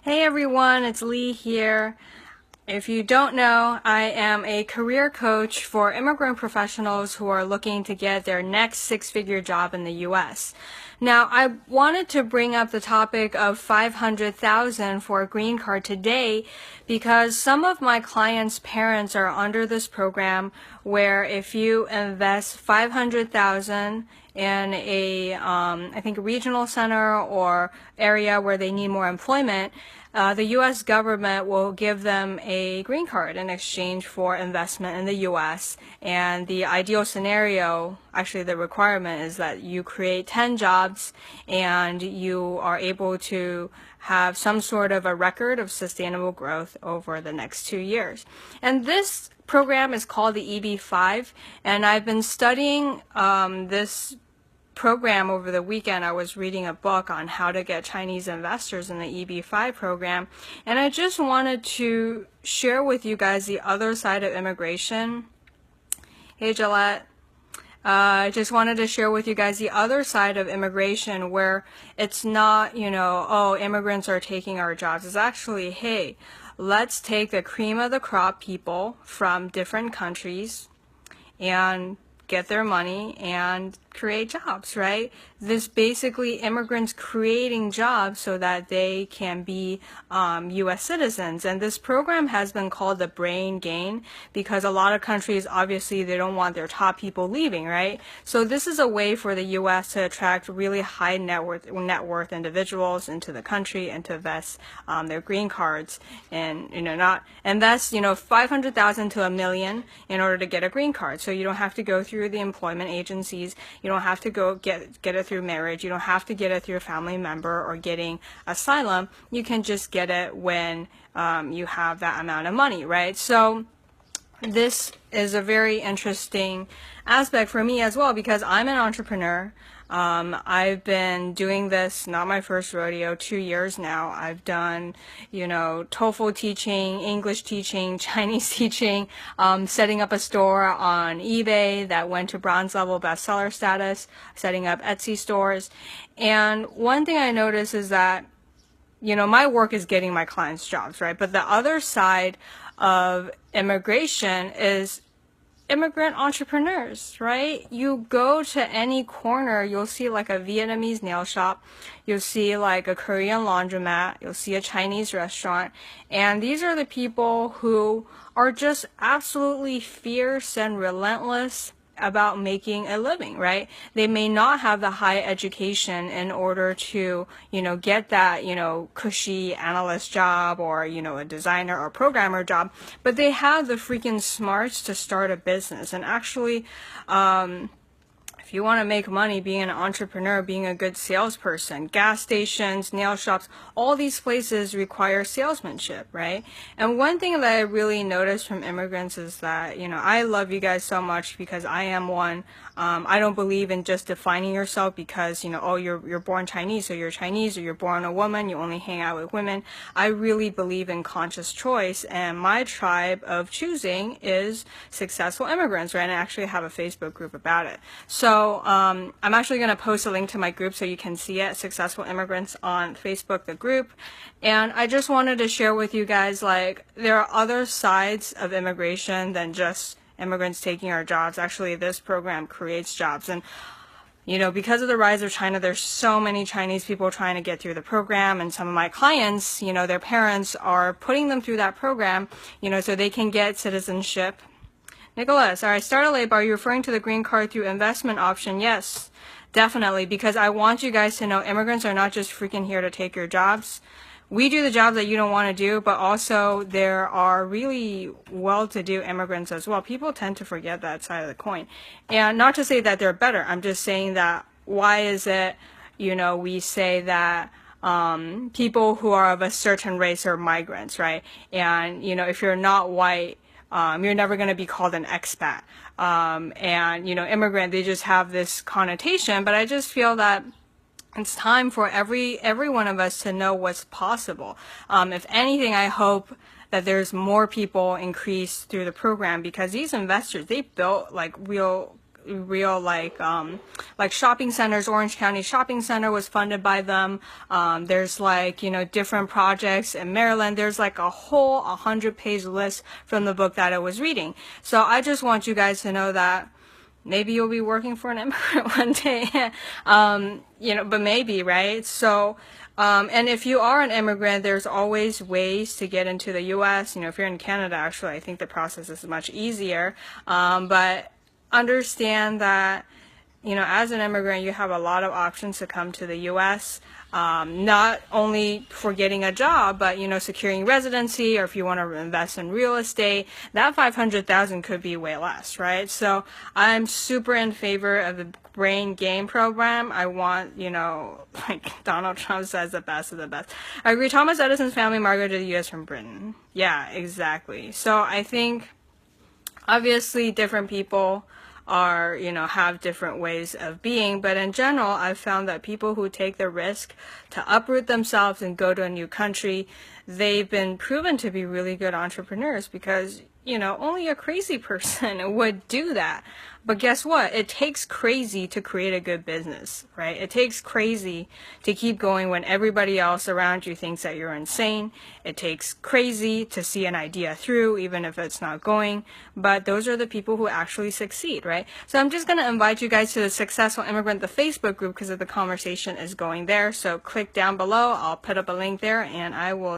Hey everyone, it's Lee here. If you don't know, I am a career coach for immigrant professionals who are looking to get their next six-figure job in the US. Now, I wanted to bring up the topic of $500,000 for a green card today because some of my clients' parents are under this program where if you invest $500,000 in a, I think, a regional center or area where they need more employment, the U.S. government will give them a green card in exchange for investment in the U.S. And the ideal scenario, actually the requirement, is that you create 10 jobs and you are able to have some sort of a record of sustainable growth over the next 2 years. And this program is called the EB5, and I've been studying this program over the weekend. I was reading a book on how to get Chinese investors in the EB5 program, and I just wanted to share with you guys the other side of immigration. Hey Gillette. I just wanted to share with you guys the other side of immigration where it's not, oh, immigrants are taking our jobs. It's actually, hey, let's take the cream of the crop people from different countries and get their money and create jobs, right? This basically immigrants creating jobs so that they can be U.S. citizens. And this program has been called the brain gain because a lot of countries, obviously, they don't want their top people leaving, right? So this is a way for the U.S. to attract really high net worth individuals into the country and to invest their green cards and, not invest, $500,000 to $1 million in order to get a green card. So you don't have to go through the employment agencies. You don't have to go get it through marriage. You don't have to get it through a family member or getting asylum. You can just get it when you have that amount of money, right? So this is a very interesting aspect for me as well because I'm an entrepreneur. I've been doing this, not my first rodeo, 2 years now. I've done, TOEFL teaching, English teaching, Chinese teaching, setting up a store on eBay that went to bronze level bestseller status, setting up Etsy stores. And one thing I noticed is that, my work is getting my clients jobs, right? But the other side of immigration is immigrant entrepreneurs, right? You go to any corner, you'll see like a Vietnamese nail shop, you'll see like a Korean laundromat, you'll see a Chinese restaurant, and these are the people who are just absolutely fierce and relentless about making a living, right? They may not have the high education in order to, get that, cushy analyst job or, a designer or programmer job, but they have the freaking smarts to start a business. And actually, if you want to make money being an entrepreneur, being a good salesperson, gas stations, nail shops, all these places require salesmanship, right? And one thing that I really noticed from immigrants is that, I love you guys so much because I am one. I don't believe in just defining yourself because, oh, you're born Chinese, so you're Chinese, or you're born a woman, you only hang out with women. I really believe in conscious choice, and my tribe of choosing is successful immigrants, right? And I actually have a Facebook group about it. So I'm actually going to post a link to my group so you can see it, Successful Immigrants on Facebook, the group. And I just wanted to share with you guys, like, there are other sides of immigration than just immigrants taking our jobs. Actually, this program creates jobs. And, because of the rise of China, there's so many Chinese people trying to get through the program. And some of my clients, their parents are putting them through that program, so they can get citizenship. Nicholas, all right, start a label. Are you referring to the green card through investment option? Yes, definitely, because I want you guys to know immigrants are not just freaking here to take your jobs. We do the jobs that you don't want to do, but also there are really well-to-do immigrants as well. People tend to forget that side of the coin. And not to say that they're better. I'm just saying that why is it, we say that people who are of a certain race are migrants, right? And, if you're not white, you're never going to be called an expat. And, immigrant, they just have this connotation, but I just feel that it's time for every one of us to know what's possible. If anything, I hope that there's more people increase through the program because these investors, they built like real real like shopping centers. Orange County Shopping Center was funded by them. There's like, different projects in Maryland. There's like a whole 100-page list from the book that I was reading. So I just want you guys to know that maybe you'll be working for an immigrant one day, but maybe, right? So, and if you are an immigrant, there's always ways to get into the U.S. If you're in Canada, actually, I think the process is much easier. But understand that, as an immigrant, you have a lot of options to come to the U.S., not only for getting a job, but, securing residency, or if you want to invest in real estate, that $500,000 could be way less, right? So I'm super in favor of the brain game program. I want, like Donald Trump says, the best of the best. I agree. Thomas Edison's family migrated to the U.S. from Britain. Yeah, exactly. So I think obviously different people are, have different ways of being, but in general, I've found that people who take the risk to uproot themselves and go to a new country, they've been proven to be really good entrepreneurs because, only a crazy person would do that. But guess what? It takes crazy to create a good business, right? It takes crazy to keep going when everybody else around you thinks that you're insane. It takes crazy to see an idea through, even if it's not going. But those are the people who actually succeed, right? So I'm just going to invite you guys to the Successful Immigrant, the Facebook group, because the conversation is going there. So click down below. I'll put up a link there, and I will